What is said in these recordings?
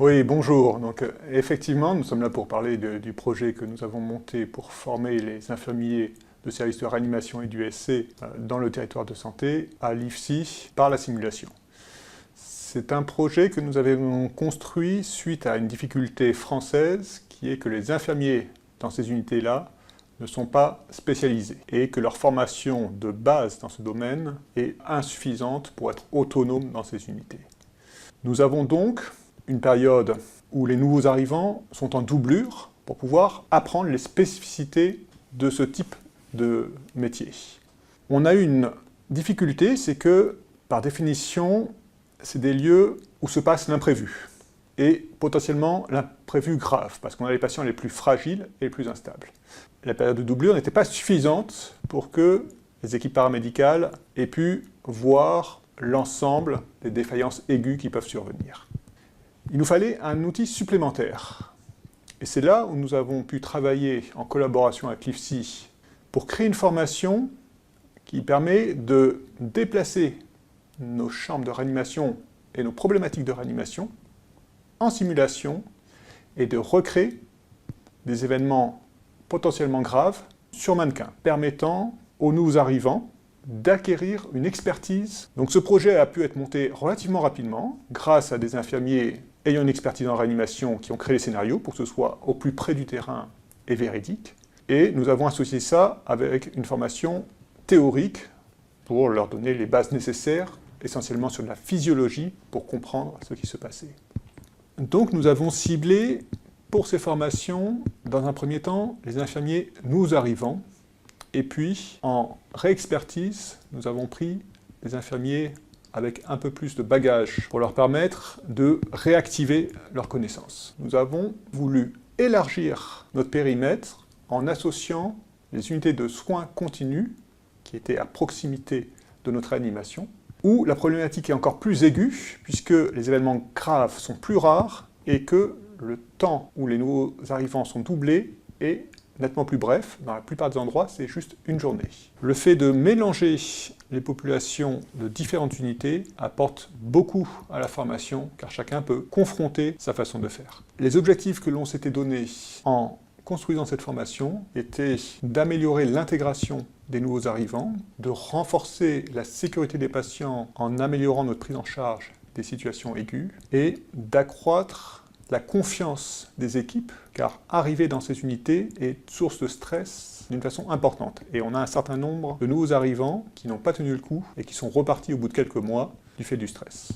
Oui, bonjour. Donc, effectivement, nous sommes là pour parler du projet que nous avons monté pour former les infirmiers de services de réanimation et d'USC dans le territoire de santé à l'IFSI par la simulation. C'est un projet que nous avons construit suite à une difficulté française qui est que les infirmiers dans ces unités-là ne sont pas spécialisés et que leur formation de base dans ce domaine est insuffisante pour être autonome dans ces unités. Nous avons donc une période où les nouveaux arrivants sont en doublure pour pouvoir apprendre les spécificités de ce type de métier. On a une difficulté, c'est que, par définition, c'est des lieux où se passe l'imprévu, et potentiellement l'imprévu grave, parce qu'on a les patients les plus fragiles et les plus instables. La période de doublure n'était pas suffisante pour que les équipes paramédicales aient pu voir l'ensemble des défaillances aiguës qui peuvent survenir. Il nous fallait un outil supplémentaire. Et c'est là où nous avons pu travailler en collaboration avec l'IFSI pour créer une formation qui permet de déplacer nos chambres de réanimation et nos problématiques de réanimation en simulation et de recréer des événements potentiellement graves sur mannequin, permettant aux nouveaux arrivants d'acquérir une expertise. Donc ce projet a pu être monté relativement rapidement grâce à des infirmiers ayant une expertise en réanimation qui ont créé les scénarios pour que ce soit au plus près du terrain et véridique. Et nous avons associé ça avec une formation théorique pour leur donner les bases nécessaires, essentiellement sur de la physiologie, pour comprendre ce qui se passait. Donc nous avons ciblé pour ces formations, dans un premier temps, les infirmiers nous arrivants, et puis en réexpertise, nous avons pris des infirmiers avec un peu plus de bagages pour leur permettre de réactiver leurs connaissances. Nous avons voulu élargir notre périmètre en associant les unités de soins continus qui étaient à proximité de notre réanimation, où la problématique est encore plus aiguë puisque les événements graves sont plus rares et que le temps où les nouveaux arrivants sont doublés est nettement plus bref. Dans la plupart des endroits, c'est juste une journée. Le fait de mélanger les populations de différentes unités apporte beaucoup à la formation, car chacun peut confronter sa façon de faire. Les objectifs que l'on s'était donnés en construisant cette formation étaient d'améliorer l'intégration des nouveaux arrivants, de renforcer la sécurité des patients en améliorant notre prise en charge des situations aiguës, et d'accroître la confiance des équipes, car arriver dans ces unités est source de stress d'une façon importante. Et on a un certain nombre de nouveaux arrivants qui n'ont pas tenu le coup et qui sont repartis au bout de quelques mois du fait du stress.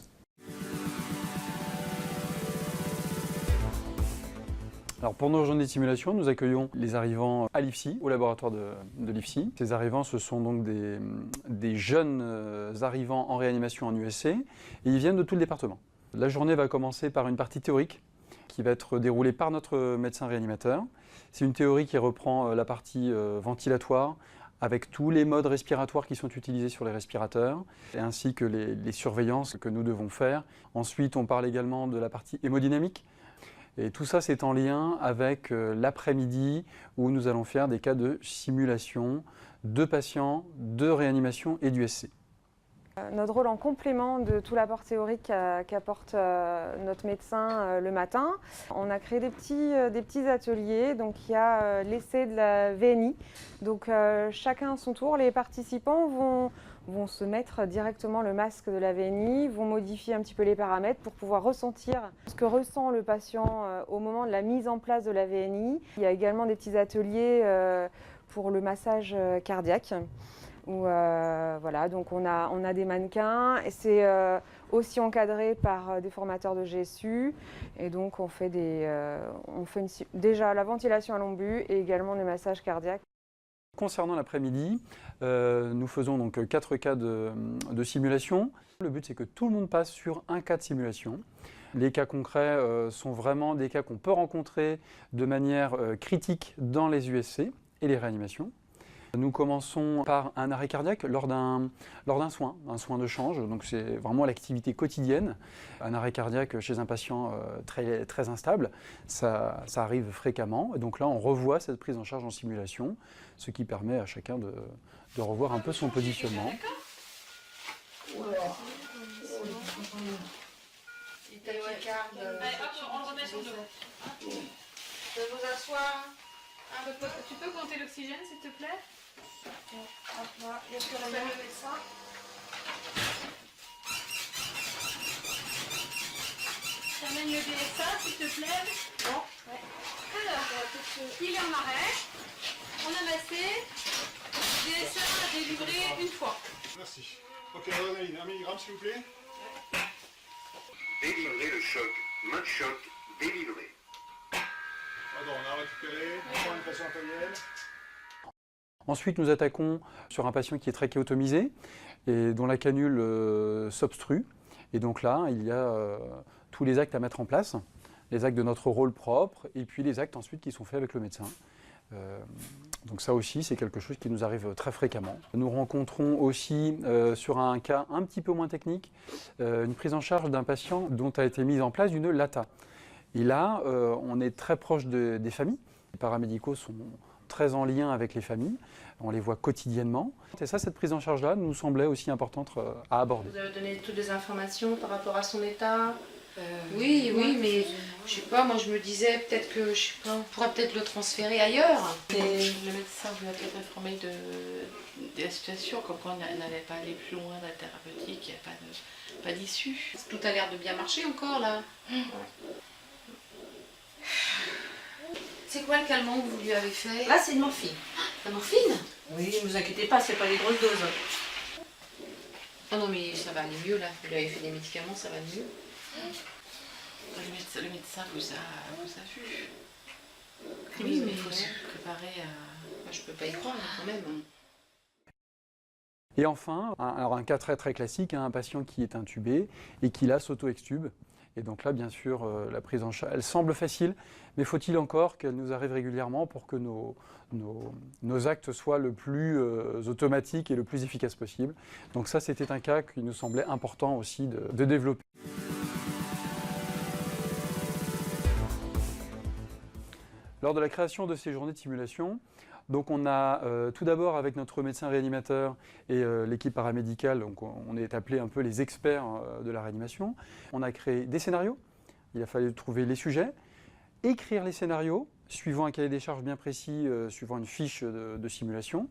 Alors pour nos journées de simulation, nous accueillons les arrivants à l'IFSI, au laboratoire de l'IFSI. Ces arrivants, ce sont donc des jeunes arrivants en réanimation en USC, et ils viennent de tout le département. La journée va commencer par une partie théorique, qui va être déroulée par notre médecin réanimateur. C'est une théorie qui reprend la partie ventilatoire, avec tous les modes respiratoires qui sont utilisés sur les respirateurs, ainsi que les surveillances que nous devons faire. Ensuite, on parle également de la partie hémodynamique. Et tout ça, c'est en lien avec l'après-midi, où nous allons faire des cas de simulation de patients, de réanimation et d'USC. Notre rôle en complément de tout l'apport théorique qu'apporte notre médecin le matin, on a créé des petits ateliers. Donc il y a l'essai de la VNI. Donc chacun à son tour, les participants vont se mettre directement le masque de la VNI, vont modifier un petit peu les paramètres pour pouvoir ressentir ce que ressent le patient au moment de la mise en place de la VNI. Il y a également des petits ateliers pour le massage cardiaque. Où, voilà, donc on a des mannequins et c'est aussi encadré par des formateurs de GSU, et donc on fait déjà la ventilation à l'ombu et également des massages cardiaques. Concernant l'après-midi, nous faisons donc 4 cas de simulation. Le but, c'est que tout le monde passe sur un cas de simulation. Les cas concrets sont vraiment des cas qu'on peut rencontrer de manière critique dans les USC et les réanimations. Nous commençons par un arrêt cardiaque lors d'un soin, un soin de change. Donc c'est vraiment l'activité quotidienne. Un arrêt cardiaque chez un patient très instable, ça arrive fréquemment. Et donc là, on revoit cette prise en charge en simulation, ce qui permet à chacun de revoir un peu son positionnement. Allez, hop, on le remet sur le dos. Je vous asseoir. Tu peux compter l'oxygène, s'il te plaît? Hop là, il y a sur le médecin. T'amènes le DSA, s'il te plaît. Bon, Alors, il est en arrêt. On a massé. DSA délivré une fois. Merci. Ok, l'adrénaline, 1 mg s'il vous plaît. Délivrer le choc, main de choc, délivré. Pardon, on a récupéré, encore une façon intérienne. Ensuite, nous attaquons sur un patient qui est trachéotomisé et dont la canule s'obstrue. Et donc là, il y a tous les actes à mettre en place, les actes de notre rôle propre et puis les actes ensuite qui sont faits avec le médecin. Donc ça aussi, c'est quelque chose qui nous arrive très fréquemment. Nous rencontrons aussi, sur un cas un petit peu moins technique, une prise en charge d'un patient dont a été mise en place une LATA. Et là, on est très proche des familles. Les paramédicaux sont très en lien avec les familles, on les voit quotidiennement. Et ça, cette prise en charge-là nous semblait aussi importante à aborder. Vous avez donné toutes les informations par rapport à son état? Oui, mais je sais pas, moi je me disais peut-être que, je sais pas, on pourrait peut-être le transférer ailleurs. Le médecin vous a peut-être informé de la situation, comme quoi on n'allait pas aller plus loin dans la thérapeutique, il n'y a pas d'issue. Tout a l'air de bien marcher encore là. C'est quoi le calmant que vous lui avez fait? Là, c'est une morphine. La morphine? Oui, ne vous inquiétez pas, c'est pas des grosses doses. Oh non mais ça va aller mieux là, vous lui avez fait des médicaments, ça va mieux. Le médecin vous a vu. Oui, mais il faut ouais. se préparer à... Je peux pas y croire quand même. Et enfin, un cas très très classique, un patient qui est intubé et qui là s'auto-extube. Et donc là, bien sûr, la prise en charge, elle semble facile, mais faut-il encore qu'elle nous arrive régulièrement pour que nos actes soient le plus automatiques et le plus efficaces possible. Donc ça, c'était un cas qui nous semblait important aussi de développer. Lors de la création de ces journées de simulation, donc on a tout d'abord avec notre médecin réanimateur et l'équipe paramédicale, donc on est appelé un peu les experts de la réanimation. On a créé des scénarios, il a fallu trouver les sujets, écrire les scénarios, suivant un cahier des charges bien précis, suivant une fiche de simulation.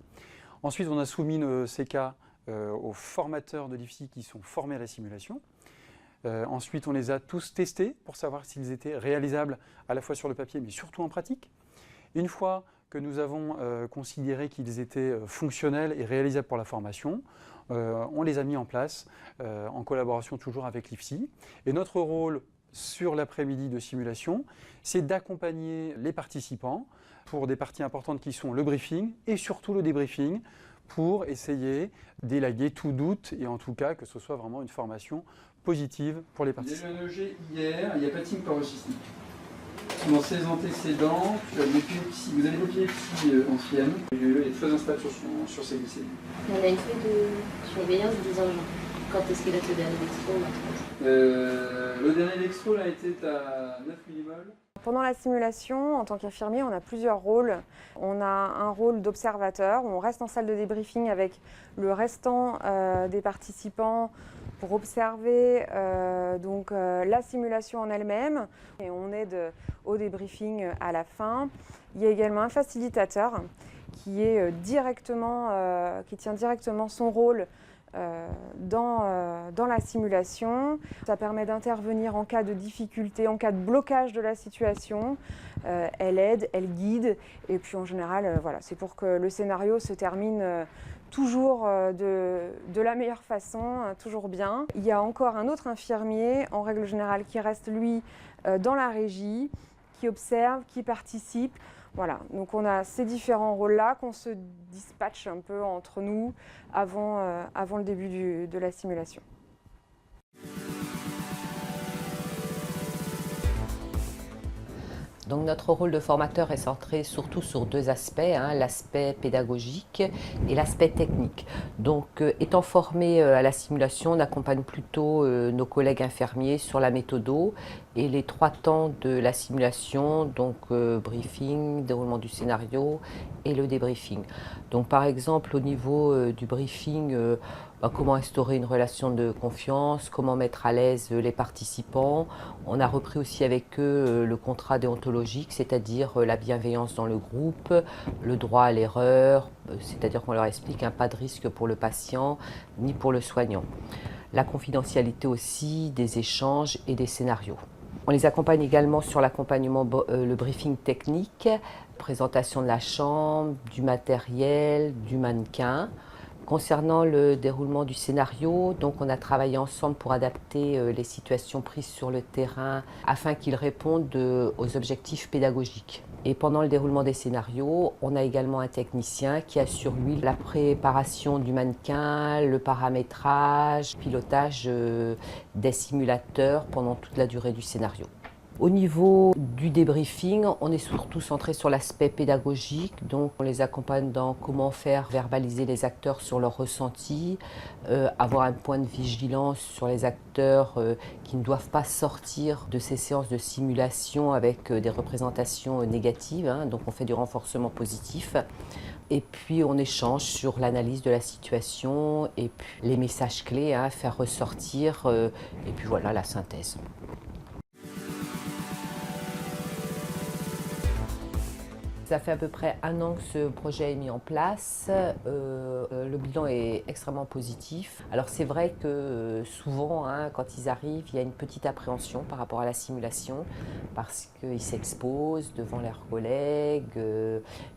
Ensuite, on a soumis ces cas aux formateurs de l'IFSI qui sont formés à la simulation. Ensuite, on les a tous testés pour savoir s'ils étaient réalisables à la fois sur le papier, mais surtout en pratique. Une fois que nous avons considéré qu'ils étaient fonctionnels et réalisables pour la formation, on les a mis en place en collaboration toujours avec l'IFSI. Et notre rôle sur l'après-midi de simulation, c'est d'accompagner les participants pour des parties importantes qui sont le briefing et surtout le débriefing pour essayer d'élaguer tout doute et en tout cas que ce soit vraiment une formation positive pour les participants. Il y a eu un EG hier, il n'y a pas de signe paroxystique. Dans ses antécédents, vous avez l'épilepsie ancienne, il est très instable sur ses glycémies. On a une feuille de surveillance de 10 ans. Quand est-ce qu'il a fait le dernier dextro? Le dernier dextro a été à 9 millimoles. Pendant la simulation, en tant qu'infirmier, on a plusieurs rôles. On a un rôle d'observateur, on reste en salle de débriefing avec le restant des participants pour observer la simulation en elle-même. Et on aide au débriefing à la fin. Il y a également un facilitateur qui tient directement son rôle dans la simulation. Ça permet d'intervenir en cas de difficulté, en cas de blocage de la situation. Elle aide, elle guide et puis en général, c'est pour que le scénario se termine toujours de la meilleure façon, toujours bien. Il y a encore un autre infirmier, en règle générale, qui reste lui dans la régie, qui observe, qui participe. Voilà, donc on a ces différents rôles-là qu'on se dispatche un peu entre nous avant le début de la simulation. Donc notre rôle de formateur est centré surtout sur deux aspects, l'aspect pédagogique et l'aspect technique. Donc étant formé à la simulation, on accompagne plutôt nos collègues infirmiers sur la méthodo et les 3 temps de la simulation, donc briefing, déroulement du scénario et le débriefing. Donc par exemple au niveau du briefing, comment instaurer une relation de confiance, comment mettre à l'aise les participants. On a repris aussi avec eux le contrat déontologique, c'est-à-dire la bienveillance dans le groupe, le droit à l'erreur, c'est-à-dire qu'on leur explique pas de risque pour le patient ni pour le soignant. La confidentialité aussi des échanges et des scénarios. On les accompagne également sur l'accompagnement, le briefing technique, présentation de la chambre, du matériel, du mannequin. Concernant le déroulement du scénario, donc on a travaillé ensemble pour adapter les situations prises sur le terrain afin qu'ils répondent aux objectifs pédagogiques. Et pendant le déroulement des scénarios, on a également un technicien qui assure lui la préparation du mannequin, le paramétrage, le pilotage des simulateurs pendant toute la durée du scénario. Au niveau du débriefing, on est surtout centré sur l'aspect pédagogique, donc on les accompagne dans comment faire verbaliser les acteurs sur leurs ressentis, avoir un point de vigilance sur les acteurs qui ne doivent pas sortir de ces séances de simulation avec des représentations négatives, donc on fait du renforcement positif. Et puis on échange sur l'analyse de la situation et puis les messages clés à faire ressortir, et puis voilà la synthèse. Ça fait à peu près 1 an que ce projet est mis en place. Le bilan est extrêmement positif. Alors c'est vrai que souvent, quand ils arrivent, il y a une petite appréhension par rapport à la simulation parce qu'ils s'exposent devant leurs collègues.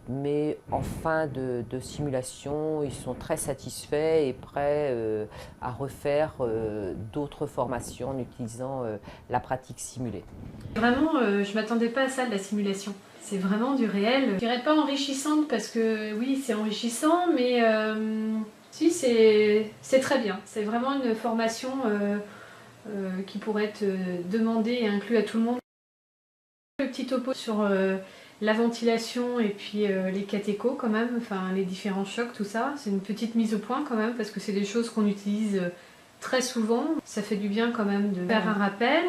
Mais en fin de simulation, ils sont très satisfaits et prêts à refaire d'autres formations en utilisant la pratique simulée. Vraiment, je ne m'attendais pas à ça de la simulation. C'est vraiment du réel. Je dirais pas enrichissante parce que oui, c'est enrichissant, mais si, c'est très bien. C'est vraiment une formation qui pourrait être demandée et inclue à tout le monde. Le petit topo sur la ventilation et puis les catéchos quand même, enfin les différents chocs, tout ça. C'est une petite mise au point quand même parce que c'est des choses qu'on utilise très souvent. Ça fait du bien quand même de faire un rappel.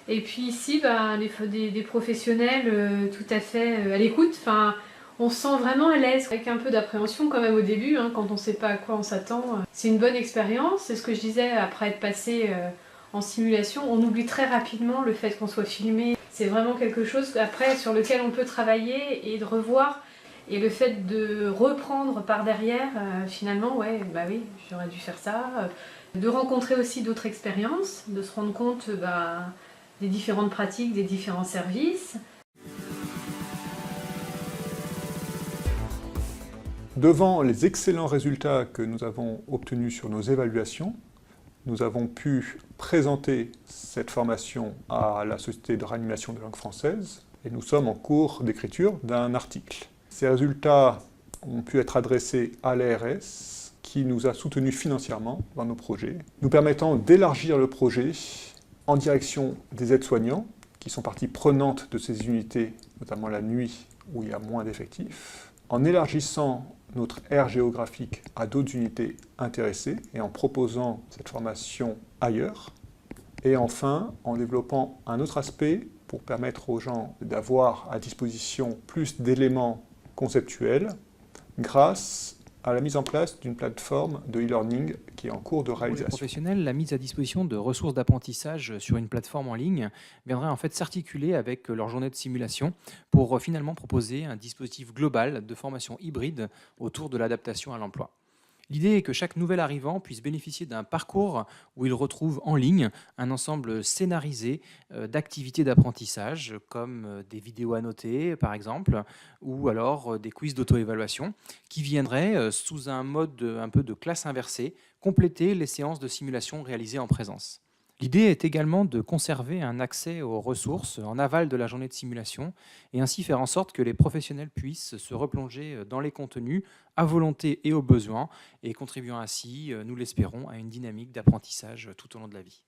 Et puis ici, des professionnels tout à fait à l'écoute. On se sent vraiment à l'aise, avec un peu d'appréhension quand même au début, quand on ne sait pas à quoi on s'attend. C'est une bonne expérience, c'est ce que je disais, après être passé en simulation, on oublie très rapidement le fait qu'on soit filmé. C'est vraiment quelque chose après sur lequel on peut travailler et de revoir. Et le fait de reprendre par derrière, finalement, oui, j'aurais dû faire ça. De rencontrer aussi d'autres expériences, de se rendre compte des différentes pratiques, des différents services. Devant les excellents résultats que nous avons obtenus sur nos évaluations, nous avons pu présenter cette formation à la Société de réanimation de langue française et nous sommes en cours d'écriture d'un article. Ces résultats ont pu être adressés à l'ARS qui nous a soutenus financièrement dans nos projets, nous permettant d'élargir le projet en direction des aides-soignants, qui sont partie prenante de ces unités, notamment la nuit, où il y a moins d'effectifs, en élargissant notre aire géographique à d'autres unités intéressées et en proposant cette formation ailleurs, et enfin en développant un autre aspect pour permettre aux gens d'avoir à disposition plus d'éléments conceptuels grâce à la mise en place d'une plateforme de e-learning qui est en cours de réalisation. Pour les professionnels, la mise à disposition de ressources d'apprentissage sur une plateforme en ligne viendrait en fait s'articuler avec leur journée de simulation pour finalement proposer un dispositif global de formation hybride autour de l'adaptation à l'emploi. L'idée est que chaque nouvel arrivant puisse bénéficier d'un parcours où il retrouve en ligne un ensemble scénarisé d'activités d'apprentissage, comme des vidéos annotées par exemple, ou alors des quiz d'auto-évaluation, qui viendraient sous un mode un peu de classe inversée, compléter les séances de simulation réalisées en présence. L'idée est également de conserver un accès aux ressources en aval de la journée de simulation et ainsi faire en sorte que les professionnels puissent se replonger dans les contenus à volonté et au besoin et contribuant ainsi, nous l'espérons, à une dynamique d'apprentissage tout au long de la vie.